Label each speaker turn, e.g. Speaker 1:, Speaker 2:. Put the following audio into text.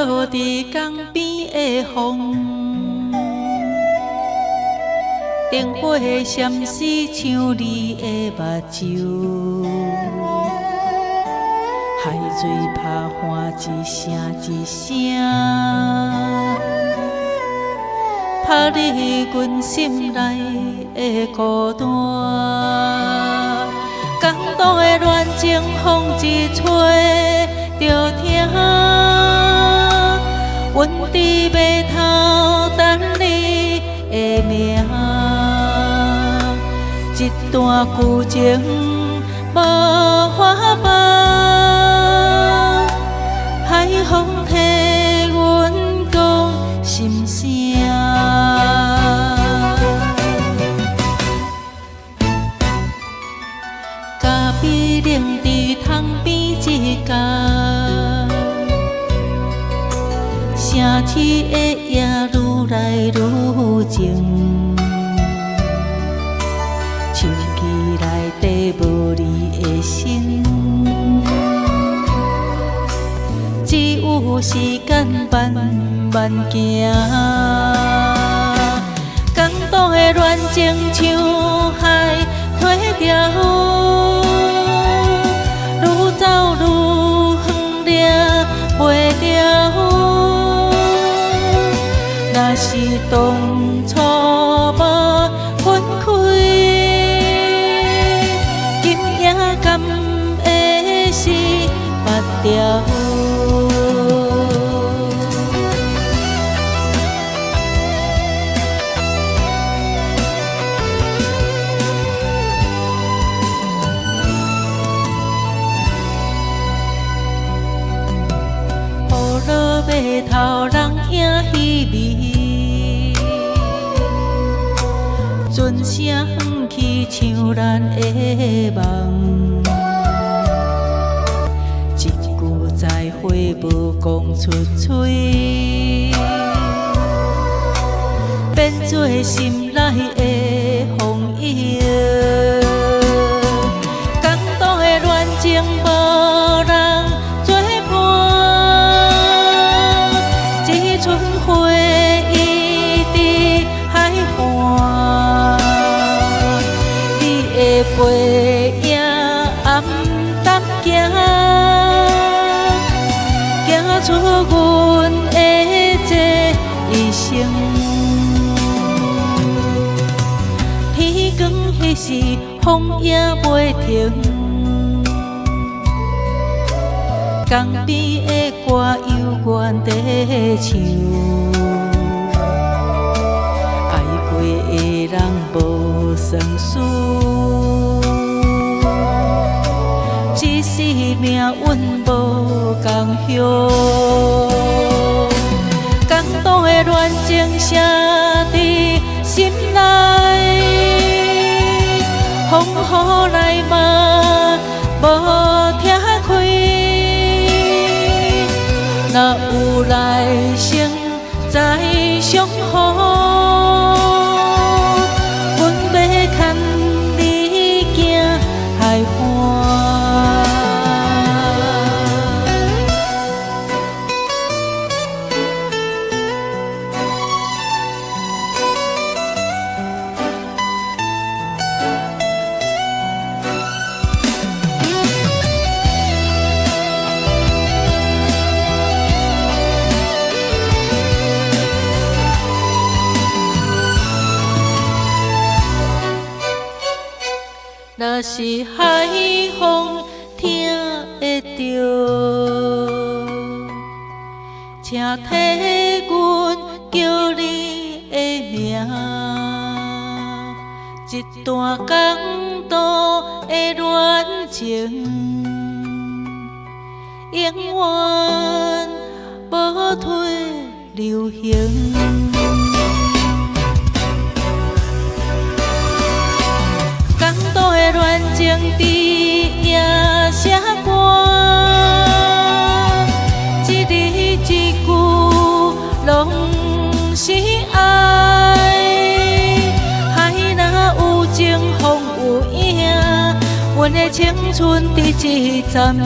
Speaker 1: 落伫江边的风，灯火闪烁像你的目睭，海水拍喊一声一声，拍入阮心内的孤单。感动的恋情，风一吹就停。阮伫码头等你的名，一段旧情无法忘，海风替阮讲心声。咖啡冷伫窗边一角，城市的夜愈来愈静，手机内底无你的心，只有时间慢慢行。感动的恋情像海退潮，愈走愈远，掠袂着。若是当初无分开，今夜敢会是目条？雨落码头，人影稀微，船声远去像咱的梦，一句再会无讲出嘴，变做心内的风影。感动的恋情无人作伴，一春回忆伫海岸，你的背影暗淡行，行出阮的这一生。天光迄时，风也袂停，江边的歌犹原在唱，爱过的人无算数，只是命运无共向。感动的恋情写伫心内，风雨来嘛无听开。若有来生再相逢，阮要牵你行海岸。若是海风听会着，请替阮叫你的名，一段感动的恋情，永远无退流行。恋情伫夜写歌，一字一句拢是爱。海若有情，风有影，阮的青春伫一站。